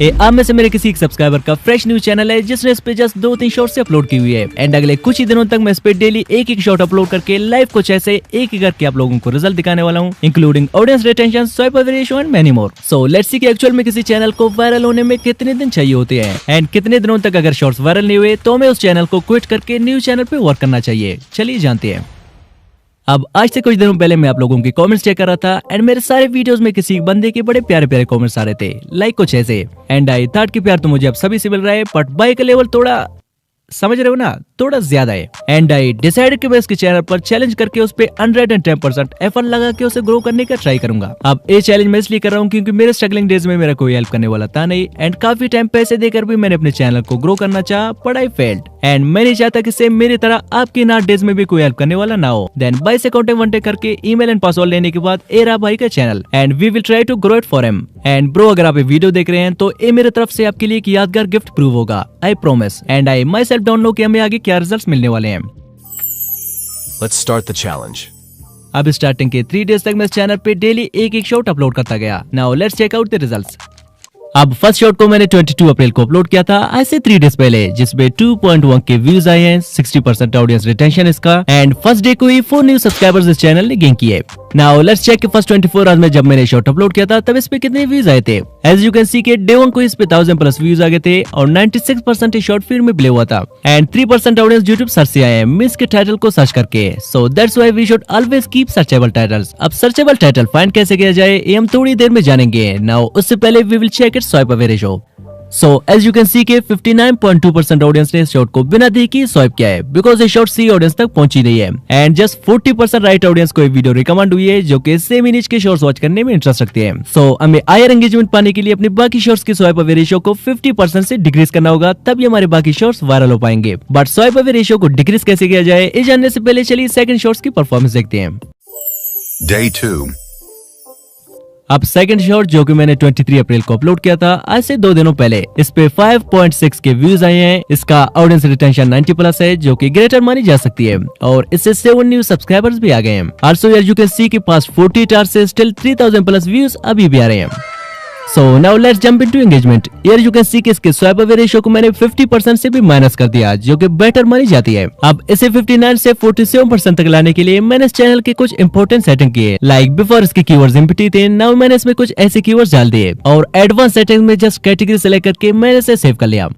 आप में से मेरे किसी एक सब्सक्राइबर का फ्रेश न्यूज चैनल है जिसने इस पे जस्ट 2-3 शॉर्ट्स अपलोड की हुई है एंड अगले कुछ ही दिनों तक मैं इस पे डेली एक शॉर्ट अपलोड करके लाइव कुछ ऐसे एक करके आप लोगों को रिजल्ट दिखाने वाला हूँ, including audience retention, swipe away ratio and many more. So let's see कि एक्चुअल में किसी चैनल को वायरल होने में कितने दिन चाहिए होते हैं एंड कितने दिनों तक अगर शॉर्ट्स वायरल नहीं हुए तो हमें उस चैनल को क्विट करके न्यू चैनल पे वर्क करना चाहिए। चलिए जानते हैं। अब आज से कुछ दिनों पहले मैं आप लोगों के कमेंट्स चेक कर रहा था एंड मेरे सारे वीडियोस में किसी बंदे के बड़े प्यारे प्यारे कमेंट्स आ रहे थे, लाइक कुछ ऐसे। एंड आई थॉट कि प्यार तो मुझे अब सभी से मिल रहा है बट बाई का लेवल थोड़ा, समझ रहे हो ना, थोड़ा ज्यादा है। एंड आई डिसाइड कि मैं इसके चैनल पर चैलेंज करके उस पे 110% एफर्ट लगा के उसे ग्रो करने का ट्राई करूंगा। अब ये चैलेंज मैं इसलिए कर रहा हूँ क्योंकि मेरे स्ट्रगलिंग डेज में मेरा कोई हेल्प करने वाला था नहीं एंड काफी टाइम पैसे देकर भी मैंने अपने चैनल को ग्रो करना चाहा बट आई फेल्ड एंड मैं नहीं चाहता कि सेम मेरी तरह आपकी इन 8 डेज में भी कोई हेल्प करने वाला ना हो। देन बाय से कॉन्टेक्ट वनटेक करके ईमेल एंड पासवर्ड लेने के बाद ए रहा भाई का channel and we will try to grow it for him. And bro अगर आप ये वीडियो देख रहे हैं तो ये मेरे तरफ से आपके लिए एक यादगार गिफ्ट प्रूव होगा, I promise. And I my self don't know कि हमें आगे क्या रिजल्ट्स मिलने वाले हैं। Let's start the challenge. अब स्टार्टिंग के 3 डेज तक मैं इस चैनल पे डेली एक शॉट अपलोड करता गया। Now let's check out the results. अब फर्स्ट शॉट को मैंने 22 अप्रैल को अपलोड किया था, आज से 3 डेज पहले, जिसमें 2.1 के व्यूज आए हैं, 60% ऑडियंस रिटेंशन इसका एंड फर्स्ट डे को ही 4 न्यू सब्सक्राइबर्स इस चैनल ने गेन किए। नाउ लेट्स चेक कि फर्स्ट 24 आवर्स में जब मैंने शॉट अपलोड किया था तब इस पे कितने व्यूज आए थे। एज यू कैन सी के डे 1 को इस पे 1000+ व्यूज आ गए थे और 96% शॉर्ट फिल्म में प्ले हुआ था एंड 3% ऑडियंस यूट्यूब सर्च से आए हैं मिस के टाइटल को सर्च करके। So that's why we should always keep searchable titles. अब सर्चेबल टाइटल फाइंड कैसे किया जाए ये हम थोड़ी देर में जानेंगे। नाउ उससे पहले we will check it swipe away ratio. So as you can see के 59.2% ऑडियंस ने इस शॉट को बिना देखे स्वाइप किया है बिकॉज ये शॉट सी ऑडियंस तक पहुंची नहीं है एंड जस्ट 40% राइट ऑडियंस को ये वीडियो रिकमेंड हुई है जो कि सेम इमेज के शॉर्ट्स वॉच करने में इंटरेस्ट रखते हैं। सो हमें हायर एंगेजमेंट पाने के लिए अपने बाकी शॉर्ट्स की स्वाइप अवे रेशियो को 50% से डिक्रीज करना होगा, तभी हमारे बाकी शॉर्ट्स वायरल हो पाएंगे। बट स्वाइप अवे रेशियो को डिक्रीज कैसे किया जाए ये जानने से पहले चलिए सेकंड शॉर्ट्स की परफॉर्मेंस देखते हैं। Day 2. अब सेकंड शॉट जो कि मैंने 23 अप्रैल को अपलोड किया था, आज से 2 दिनों पहले, इस पे 5.6 के व्यूज आए हैं। इसका ऑडियंस रिटेंशन 90+ है जो कि ग्रेटर मानी जा सकती है और इससे 7 न्यू सब्सक्राइबर्स भी आ गए हैं। Also as you can see के पास 48 आवर्स से स्टिल 3000+ व्यूज अभी भी आ रहे हैं। So now let's jump into engagement. Here you can see कि इसके स्वाइप अवे रेशियो को मैंने 50% से भी माइनस कर दिया जो कि बेटर मानी जाती है। अब इसे 59 से 47% तक लाने के लिए मैंने इस चैनल के कुछ इंपॉर्टेंट सेटिंग किए, लाइक बिफोर इसके कीवर्ड्स एम्प्टी थे, नाउ मैंने इसमें कुछ ऐसे कीवर्ड्स डाल दिए और एडवांस सेटिंग में जस्ट कैटेगरी सेलेक्ट करके मैंने इसे सेव कर लिया।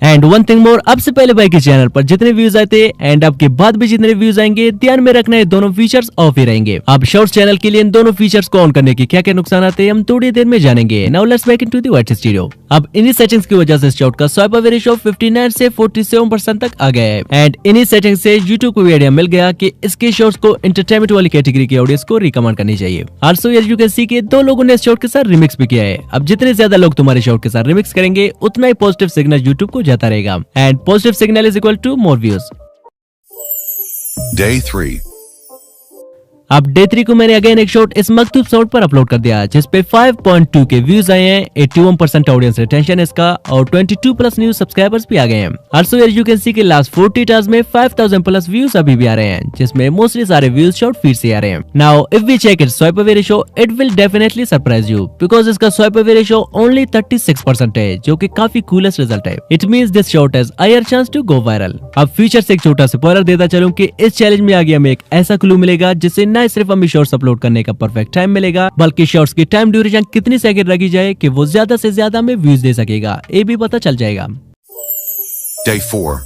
एंड वन थिंग मोर, अब से पहले भाई के चैनल पर जितने व्यूज आए थे एंड अब के बाद भी जितने व्यूज आएंगे ध्यान में रखना है दोनों फीचर्स ऑफ ही रहेंगे। अब शॉर्ट्स चैनल के लिए इन दोनों फीचर्स को ऑन करने के क्या क्या नुकसान आते हैं हम थोड़ी देर में जानेंगे। Now let's back into the white studio. अब इन्हीं सेटिंग्स की वजह से शॉर्ट का स्वाइप अवे रेशियो 59 से 47% तक आ गया है एंड इन्हीं सेटिंग से यूट्यूब को आइडिया मिल गया कि इसके शॉर्ट्स को एंटरटेनमेंट वाली कैटेगरी की ऑडियंस को रिकमेंड करनी चाहिए। Also as you can see के 2 लोगों ने इस शॉर्ट के साथ रिमिक्स भी किया है। अब जितने ज्यादा लोग तुम्हारे शॉर्ट के साथ रिमिक्स करेंगे उतना ही पॉजिटिव सिग्नल यूट्यूब को जाता रहेगा and positive signal is equal to more views. Day 3. अब डे 3 को मैंने अगेन एक शॉट इस मकतूब शॉट पर अपलोड कर दिया जिसपे 5.2 के व्यूज आए हैं, 81% ऑडियंस रिटेंशन इसका और 22+ न्यू सब्सक्राइबर्स भी आ गए हैं। Also as you can see के लास्ट 40 आवर्स में 5000+ व्यूज अभी भी आ रहे हैं जिसमें मोस्टली सारे व्यूज शॉर्ट फीड से आ रहे हैं। Now if we check it swipe away ratio it will definitely surprise you because इसका स्वाइप अवे रेशियो ओनली 36% है जो कि काफी कूलेस्ट रिजल्ट है। It means this shot has higher chance to go viral. अब फ्यूचर से एक छोटा स्पॉइलर देता चलूं कि इस चैलेंज में आगे हमें एक ऐसा क्लू मिलेगा जिससे न सिर्फ हमें शॉर्ट्स अपलोड करने का परफेक्ट टाइम मिलेगा बल्कि शॉर्ट्स की टाइम ड्यूरेशन कितनी सेकंड रखी जाए कि वो ज्यादा से ज्यादा में व्यूज दे सकेगा ये भी पता चल जाएगा। Day 4.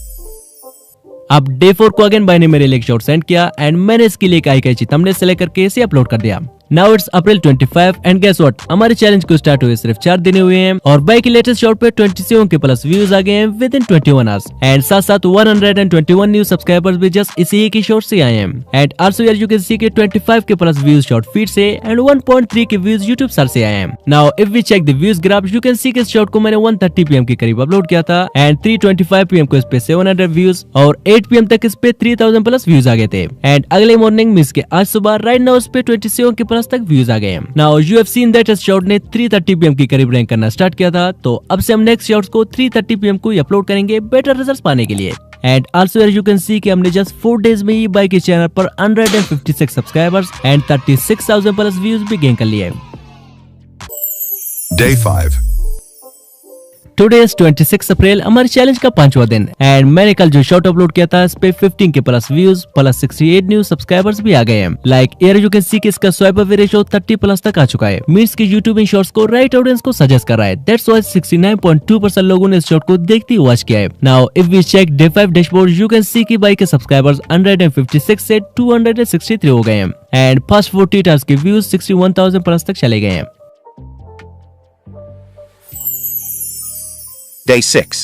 अब डे 4 को अगेन भाई ने मेरे लिए एक शॉर्ट सेंड किया एंड मैंने इसके लिए एक कैची थंबनेल सेलेक्ट करके इसे अपलोड कर दिया। Now it's April 25 and guess what, हमारे चैलेंज को स्टार्ट हुए सिर्फ 4 दिन हुए हैं और बाई के लेटेस्ट शॉट पे 27 के प्लस व्यूज आ गए हैं विद इन 21 आवर्स एंड साथ साथ 121 न्यू सब्सक्राइबर्स भी जस्ट इसी एक ही शॉट से आए हैं एंड आल्सो यार यू कैन सी के 25 K plus views short feed से and 1.3 K views YouTube search से आए हैं। Now if we check the views graph you can see के इस शॉट को मैंने 1:30 PM के करीब अपलोड किया था एंड 3:25 PM को इस पे 700 व्यूज और 8 PM तक इस पे 3000+ व्यूज आ गए थे एंड अगले मॉर्निंग मींस के आज सुबह राइट नाउ इस पे 27 के प्लस तक व्यूज आ गए। Now you have seen that इस शॉट ने 3:30 PM के करीब रैंक करना स्टार्ट किया था तो अब से हम नेक्स्ट शॉट्स को 3:30 PM को ही अपलोड करेंगे बेटर रिजल्ट्स पाने के लिए। And also as you can see कि हमने जस्ट 4 डेज में ही बाई के चैनल पर 156 सब्सक्राइबर्स एंड 36,000+ व्यूज भी गेन कर लिए। Day 5. टुडे इज 26 अप्रैल, हमारे चैलेंज का 5वां दिन एंड मैंने कल जो शॉर्ट अपलोड किया था इस पे 15 के plus views plus 68 new subscribers भी आ गए हैं। Like here you can see कि इसका स्वाइप अवे रेशियो 30 प्लस तक आ चुका है। मींस कि यूट्यूब इन शॉर्ट्स को राइट ऑडियंस को सजेस्ट कर रहा है। दैट्स व्हाई 69.2% लोगों ने इस शॉर्ट को देखते ही वॉच किया है। Now if we check day 5 dashboard you can see कि बाई के सब्सक्राइबर्स 156 से 263 हो गए हैं एंड फर्स्ट 48 आवर्स के व्यूज 61,000 प्लस तक चले गए हैं। Day 6.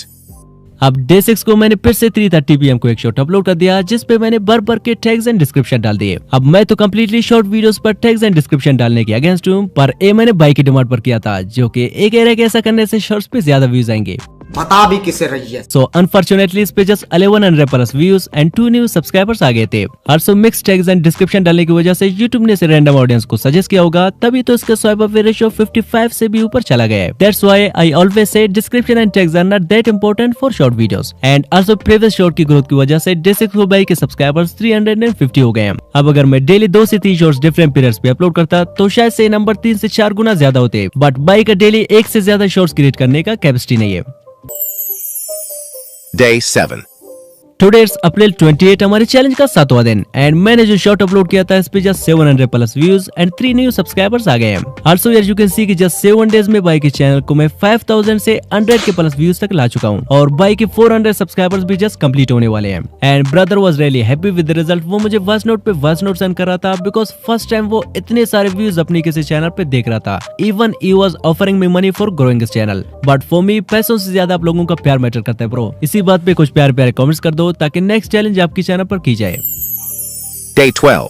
अब डे 6 को मैंने फिर से 3:30 PM को एक शॉर्ट अपलोड कर दिया जिसपे मैंने भर के टैग्स एंड डिस्क्रिप्शन डाल दिए। अब मैं तो कम्प्लीटली शॉर्ट वीडियोस पर टैग्स एंड डिस्क्रिप्शन डालने के अगेंस्ट हूँ, पर ये मैंने बाई की डिमांड पर किया था जो कि एक कह रहा है कि ऐसा करने से शॉर्ट्स पे ज्यादा व्यूज आएंगे। बता भी किसे रही है। सो अनफॉर्चुनेटली इस पे just 1100 plus views and 2 new subscribers आ गए थे। और मिक्स टैग्स एंड डिस्क्रिप्शन डालने की वजह से यूट्यूब ने इसे रैंडम ऑडियंस को सजेस्ट किया होगा, तभी तो इसका स्वाइप अप रेशियो 55 से भी ऊपर चला गया है। That's why I always say description and tags are not that important for short videos and also previous short की ग्रोथ की वजह से डे 6 को बाई के सब्सक्राइबर्स 350 हो गए हैं। अब अगर मैं डेली 2 से 3 शॉर्ट्स डिफरेंट पीरियड्स पे अपलोड करता तो शायद से नंबर 3 से 4 गुना ज्यादा होते, बट बाई का डेली 1 से ज्यादा शॉर्ट्स क्रिएट करने का कैपेसिटी नहीं है। Day 7. टुडे इज अप्रैल 28, हमारे चैलेंज का 7वां दिन एंड मैंने जो शॉर्ट अपलोड किया था इस पे just 700 plus views and 3 new subscribers आ गए हैं। Also here you can see कि जस्ट 7 डेज में बाई के चैनल को मैं 5000 से 100 के प्लस व्यूज तक ला चुका हूँ और बाई के 400 सब्सक्राइबर्स भी जस्ट कंप्लीट होने वाले हैं। And brother was really happy with the result. वो मुझे वॉइस नोट पे वॉइस नोट सेंड कर रहा था बिकॉज फर्स्ट टाइम वो इतने सारे व्यूज अपने किसी चैनल पे देख रहा था। Even he was offering me money for growing this channel, but for me पैसों से ज्यादा आप लोगों का प्यार मैटर करता है ब्रो। इसी बात पे कुछ प्यारे प्यारे कमेंट्स कर दो ताकि नेक्स्ट चैलेंज आपकी चैनल पर की जाए। Day 12.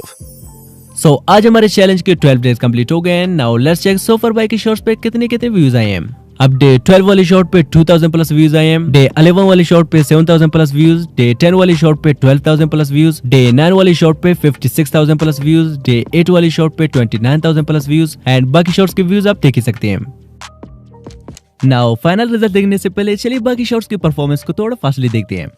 सो आज हमारे चैलेंज के 12 डेज कंप्लीट हो गए हैं। Now let's check so far बाई के शॉर्ट्स पे कितने व्यूज आए हैं। अब डे 12 वाली शॉर्ट पे 2000 प्लस व्यूज आए हैं, डे 11 वाली शॉर्ट पे 7000 प्लस व्यूज, डे 10 वाली शॉर्ट पे 12000 प्लस व्यूज, डे 9 वाली शॉर्ट पे 56000 प्लस व्यूज, डे 8 वाली शॉर्ट पे 29000 प्लस व्यूज एंड बाकी शॉर्ट्स के व्यूज आप देख ही सकते हैं। नाउ फाइनल रिजल्ट देखने से पहले चलिए बाकी शॉर्ट्स की परफॉर्मेंस को थोड़ा फास्टली देखते हैं।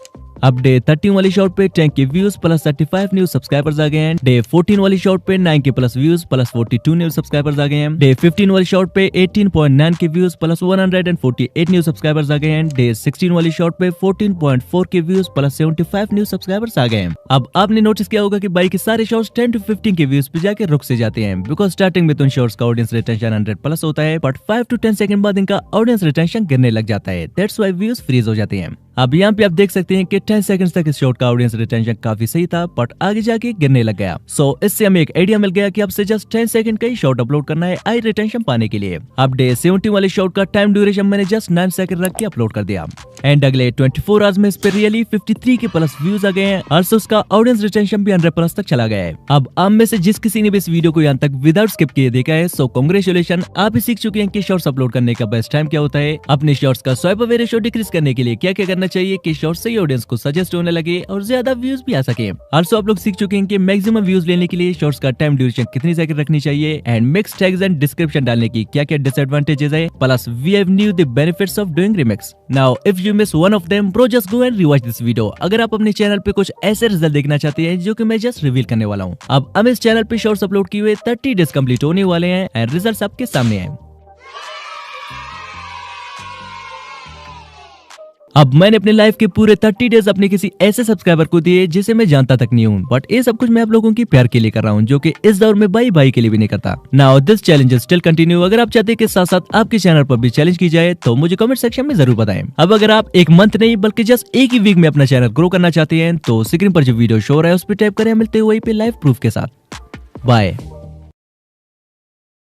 अब डे 13 वाली शॉर्ट पे 10 K views plus 35 new subscribers आ गए हैं। डे 14 वाली शॉर्ट पे 9 K plus views plus 42 new subscribers आ गए हैं। डे 15 वाली शॉर्ट पे 18.9 K views plus 148 new subscribers आ गए हैं। डे 16 वाली शॉर्ट पे 14.4 K views plus 75 new subscribers आ गए हैं। अब आपने नोटिस किया होगा कि बाई के सारे शॉर्ट्स 10 to 15 के व्यूज पे जाके रुक से जाते हैं बिकॉज स्टार्टिंग में तो उन शॉर्ट्स का ऑडियंस रिटेंशन 100 प्लस होता है, बट 5 to 10 सेकंड बाद इनका ऑडियंस रिटेंशन गिरने लग जाता है। दैट्स व्हाई व्यूज फ्रीज हो जाते हैं। अब यहाँ पे आप देख सकते हैं कि 10 सेकंड्स तक इस शॉर्ट का ऑडियंस रिटेंशन काफी सही था, बट आगे जाके गिरने लग गया। सो इससे हमें एक आइडिया मिल गया कि आपसे जस्ट 10 सेकंड का ही शॉर्ट अपलोड करना है हाई रिटेंशन पाने के लिए। अब डे 70 वाले शॉर्ट का टाइम ड्यूरेशन मैंने जस्ट 9 सेकंड रख के अपलोड कर दिया एंड अगले 24 आवर्स में इस पे रियली 53 के प्लस व्यूज आ गए हैं। आल्सो उसका ऑडियंस रिटेंशन भी 100 प्लस तक चला गया है। अब आप में से जिस किसी ने भी इस वीडियो को यहाँ तक विदाउट स्किप किए देखा है, सो कांग्रेचुलेशन, आप भी सीख चुके हैं कि शॉर्ट्स अपलोड करने का बेस्ट टाइम क्या होता है, अपने शॉर्ट्स का स्वाइप अवे रेशियो डिक्रीज करने के लिए क्या क्या करना चाहिए कि शॉर्ट्स सही ऑडियंस को सजेस्ट होने लगे और ज्यादा व्यूज भी आ सके। आल्सो आप लोग सीख चुके हैं कि मैक्सिमम व्यूज लेने के लिए शॉर्ट्स का टाइम ड्यूरेशन कितनी सेकंड रखनी चाहिए and mix tags and description डालने की क्या क्या डिसएडवांटेजेस है, plus we have knew the benefits of doing remix. Now if you miss one of them bro just go and rewatch this video. अगर आप अपने चैनल पे कुछ ऐसे रिजल्ट देखना चाहते हैं जो कि मैं जस्ट रिवील करने वाला हूँ। अब हम इस चैनल पे शॉर्ट्स अपलोड किए हुए 30 डेज कंप्लीट होने वाले हैं एंड रिजल्ट्स आपके सामने हैं। अब मैंने अपने लाइफ के पूरे 30 डेज अपने किसी ऐसे सब्सक्राइबर को दिए जिसे मैं जानता तक नहीं हूँ, बट ये सब कुछ मैं आप लोगों की प्यार के लिए कर रहा हूँ जो कि इस दौर में बाई के लिए भी नहीं करता। Now this challenge still continue. अगर आप चाहते हैं कि साथ साथ आपके चैनल पर भी चैलेंज की जाए तो मुझे कमेंट सेक्शन में जरूर बताएं। अब अगर आप एक मंथ नहीं बल्कि जस्ट एक ही वीक में अपना चैनल ग्रो करना चाहते हैं तो स्क्रीन पर जो वीडियो शो हो रहा है उस पर टैप करें। मिलते हुए पे लाइव प्रूफ के साथ। बाय।